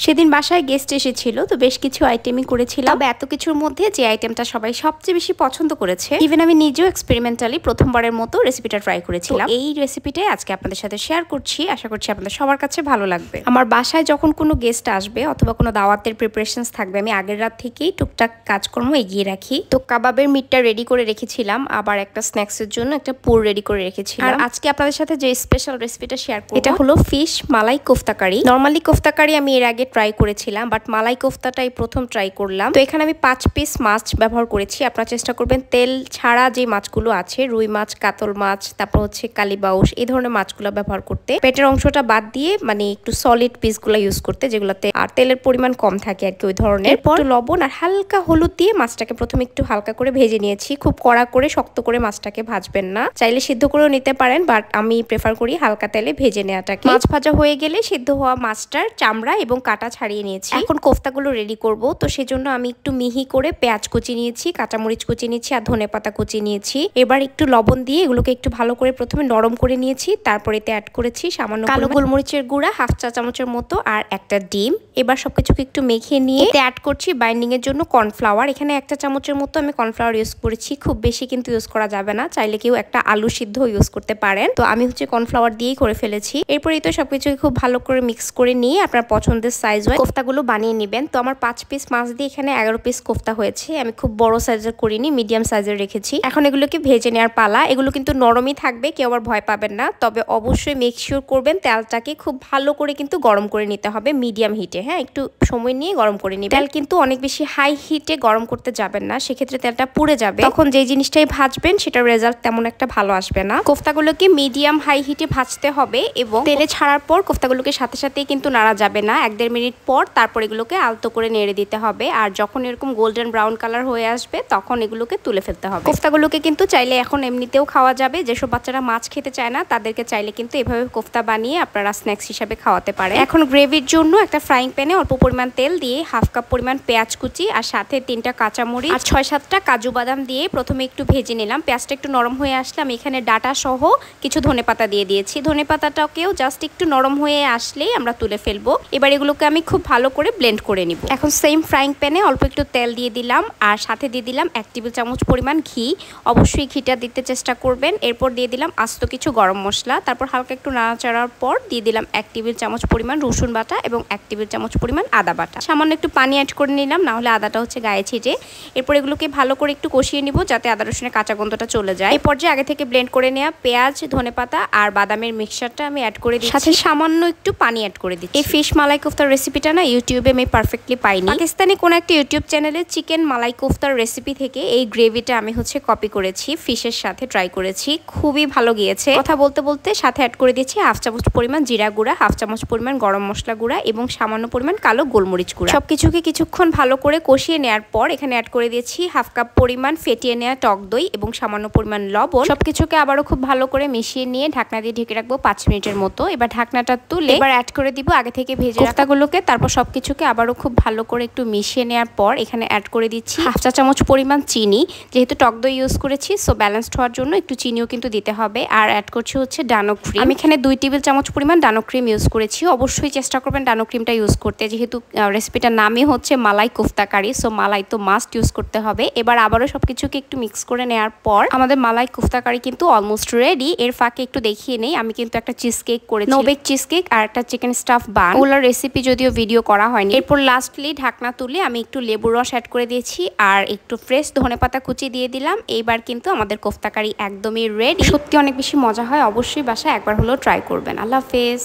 সেদিন বাসায় গেস্ট এসেছিল, তো বেশ কিছু আইটেমই করেছিলাম। তবে এত কিছুর মধ্যে যে আইটেমটা সবাই সবচেয়ে বেশি পছন্দ করেছে, ইভেন আমি নিজেও এক্সপেরিমেন্টালি প্রথমবারের মতো রেসিপিটা ট্রাই করেছিলাম। এই রেসিপিটাই আজকে আপনাদের সাথে শেয়ার করছি। আশা করছি আপনাদের সবার কাছে ভালো লাগবে। আমার বাসায় যখন কোনো গেস্ট আসবে অথবা কোনো দাওয়াতের প্রিপারেশনস থাকবে, আমি আগের রাত থেকেই টুকটাক কাজকর্ম এগিয়ে রাখি। তো কাবাবের মিটটা রেডি করে রেখেছিলাম, আবার একটা স্ন্যাক্সের জন্য একটা পুর রেডি করে রেখেছিলাম। আর আজকে আপনাদের সাথে যে স্পেশাল রেসিপিটা শেয়ার করব, এটা হলো ফিশ মালাই কোফতা কারি। নরমালি কোফতা কারি আমি এর আগে ট্রাই করেছিলাম, বাট মালাই কোফতাটাই প্রথম ট্রাই করলাম। তো এখানে আমি 5 পিস মাছ ব্যবহার করেছি। আপনারা চেষ্টা করবেন তেল ছাড়া যে মাছগুলো আছে, রুই মাছ, কাতল মাছ, তারপর হচ্ছে কালীবাউস, এই ধরনের মাছগুলো ব্যবহার করতে। পেটের অংশটা বাদ দিয়ে মানে একটু সলিড পিসগুলো ইউজ করতে, যেগুলোতে আর তেলের পরিমাণ কম থাকে আর কি, ওই ধরনের। এরপর লবণ আর হালকা হলুদ দিয়ে মাছটাকে প্রথমে একটু হালকা করে ভেজে নিয়েছি। খুব কড়া করে শক্ত করে মাছটাকে ভাজবেন না, চাইলে সিদ্ধ করেও নিতে পারেন, বাট আমি প্রেফার করি হালকা তেলে ভেজে নেওয়াটাকে। মাছ ভাজা হয়ে গেলে সিদ্ধ হওয়া মাছটার চামড়া এবং কাটা ছাড়িয়ে নিয়েছি। এখন কোফতাগুলো রেডি করব। তো সেজন্য আমি একটু মিহি করে পেঁয়াজ কুচি নিয়েছি, কাঁচামরিচ কুচি নিয়েছি আর ধনেপাতা কুচি নিয়েছি। এবার একটু লবণ দিয়ে এগুলোকে একটু ভালো করে প্রথমে নরম করে নিয়েছি। তারপরে এতে অ্যাড করেছি সামান্য কালো গোলমরিচের গুঁড়া, হাফ চা চামচের মতো, আর একটা ডিম। এবার সবকিছুকে একটু মেখে নিয়ে এতে অ্যাড করছি বাইন্ডিং এর জন্য কর্নফ্লাওয়ার। এখানে একটা চামচের মতো আমি কর্নফ্লাওয়ার ইউজ করেছি, খুব বেশি কিন্তু ইউজ করা যাবে না, চাইলে কেউ একটা আলু সিদ্ধ ইউজ করতে পারেন। তো আমি হচ্ছে কর্নফ্লাওয়ার দিয়েই করে ফেলেছি। এরপরেই তো সবকিছুকে খুব ভালো করে মিক্স করে নিয়ে আপনার পছন্দের সাইজ হয় কোফতাগুলো বানিয়ে নেবেন। তো আমার 5 পিস মাছ দিয়ে এখানে 11 পিস কোফতা হয়েছে। আমি খুব বড় সাইজের করিনি, মিডিয়াম সাইজের রেখেছি। এখন এগুলোকে ভেজে নেওয়ার পালা। এগুলো কিন্তু নরমই থাকবে, কেউ আবার ভয় পাবেন না। তবে অবশ্যই মেক শিওর করবেন তেলটাকে খুব ভালো করে কিন্তু গরম করে নিতে হবে মিডিয়াম হিটে। হ্যাঁ, একটু সময় নিয়ে গরম করে নিবেন। তেল কিন্তু অনেক বেশি হাই হিটে গরম করতে যাবেন না, সেক্ষেত্রে তেলটা পুড়ে যাবে। তখন যে জিনিসটাই ভাজবেন সেটার রেজাল্ট তেমন একটা ভালো আসবে না। কোফতাগুলোকে মিডিয়াম হাই হিটে ভাজতে হবে এবং তেলে ছাড়ার পর কোফতাগুলোকে সাথে সাথেই কিন্তু নাড়া যাবে না। 1-1.5 মিনিট পর তারপর এগুলোকে আলতো করে নেড়ে দিতে হবে। আর যখন এরকম গোল্ডেন ব্রাউন কালার হয়ে আসবে তখন এগুলোকে তুলে ফেলতে হবে। কোফতাগুলোকে কিন্তু চাইলে এখন এমনিতেও খাওয়া যাবে। যেসব বাচ্চারা মাছ খেতে চায় না তাদেরকে চাইলে কিন্তু এভাবে কোফতা বানিয়ে আপনারা স্ন্যাক্স হিসাবে খাওয়াতে পারেন। এখন গ্রেভির জন্য একটা ফ্রাইং প্যানে অল্প পরিমাণ তেল দিয়ে হাফ কাপ পরিমাণ পেঁয়াজ কুচি আর সাথে 3টা কাঁচামরিচ আর 6-7টা কাজু বাদাম দিয়ে প্রথমে একটু ভেজে নিলাম। পেঁয়াজটা একটু নরম হয়ে আসলে আমি এখানে ডাটা সহ কিছু ধনেপাতা দিয়ে দিয়েছি। ধনেপাতাটাকেও জাস্ট একটু নরম হয়ে আসলেই আমরা তুলে ফেলবো। এবার এগুলোকে আমি খুব ভালো করে ব্লেন্ড করে নিব। এখন সেম ফ্রাইং প্যানে অল্প একটু তেল দিয়ে দিলাম আর সাথে দিয়ে দিলাম 1 টেবিল চামচ পরিমাণ ঘি। অবশ্যই ঘিটা দিতে চেষ্টা করবেন। এরপর দিয়ে দিলাম আস্ত কিছু গরম মশলা। তারপর হালকা একটু নাড়াচাড়ার পর দিয়ে দিলাম 1 টেবিল চামচ পরিমাণ রসুন বাটা এবং 1 টেবিল চামচ পরিমাণ আদা বাটা। সামান্য একটু পানি অ্যাড করে নিলাম, না হলে আদাটা হচ্ছে গায়ে ছিটে। এরপর এগুলোকে ভালো করে একটু কষিয়ে নিব যাতে আদা রসুনের কাঁচা গন্ধটা চলে যায়। এই পর্যায়ে আগে থেকে ব্লেন্ড করে নেওয়া পেঁয়াজ, ধনেপাতা আর বাদামের মিক্সচারটা আমি অ্যাড করে দিচ্ছি, সাথে সামান্য একটু পানি অ্যাড করে দিচ্ছি। এই ফিশ মালাই কোফতার রেসিপিটা না ইউটিউবে আমি পারফেক্টলি পাইনি। পাকিস্তানি কোন একটা ইউটিউব চ্যানেলে চিকেন মালাই কোফতার রেসিপি থেকে এই গ্রেভিটা আমি হচ্ছে কপি করেছি, ফিশের সাথে ট্রাই করেছি, খুবই ভালো গিয়েছে। কথা বলতে বলতে সাথে অ্যাড করে দিয়েছি হাফ চামচ পরিমাণ জিরা গুঁড়া, হাফ চামচ পরিমাণ গরম মশলা গুঁড়া এবং সামান্য পরিমাণ কালো গোলমরিচ গুঁড়া। সবকিছুকে কিছুক্ষণ ভালো করে কষিয়ে নেওয়ার পর এখানে অ্যাড করে দিয়েছি হাফ কাপ পরিমাণ ফেটিয়ে নেওয়া টক দই এবং সামান্য পরিমাণ লবণ। সবকিছুকে আবারও খুব ভালো করে মিশিয়ে নিয়ে ঢাকনা দিয়ে ঢেকে রাখবো 5 মিনিটের মতো। এবার ঢাকনাটা তুলে এবার অ্যাড করে দিব আগে থেকে ভেজে কোফতাগুলোকে। তারপর সবকিছুকে আবারও খুব ভালো করে একটু মিশিয়ে নেওয়ার পর এখানে অ্যাড করে দিচ্ছি হাফ চা চামচ পরিমাণ চিনি। যেহেতু টক দই ইউজ করেছি সো ব্যালেন্সড হওয়ার জন্য একটু চিনিও কিন্তু দিতে হবে। আর অ্যাড করছি হচ্ছে ডানো ক্রিম। আমি এখানে 2 টেবিল চামচ পরিমাণ ডানো ক্রিম ইউজ করেছি। অবশ্যই চেষ্টা করবেন ডানো ক্রিমটা ইউজ করতে, যেহেতু রেসিপিটার নামই হচ্ছে মালাই কোফতা কারি, সো মালাই তো মাস্ট ইউজ করতে হবে। এবার আবারও সবকিছুকে একটু মিক্স করে নেওয়ার পর আমাদের মালাই কোফতা কারি কিন্তু অলমোস্ট রেডি। এর ফাঁকে একটু দেখিয়ে নেই, আমি কিন্তু একটা চিজ কেক করেছি, নো বেক চিজ কেক, আর একটা চিকেন স্টাফ বান। ওগুলোর রেসিপি যদিও ভিডিও করা হয়নি। এরপর লাস্টলি ঢাকনা তুলে আমি একটু লেবুর রস অ্যাড করে দিয়েছি আর একটু ফ্রেশ ধনেপাতা কুচি দিয়ে দিলাম। এইবার কিন্তু আমাদের কোফতা কারি একদমই রেডি। সত্যি অনেক বেশি মজা হয়, অবশ্যই বাসায় একবার হলেও ট্রাই করবেন। আল্লাহ হাফেজ।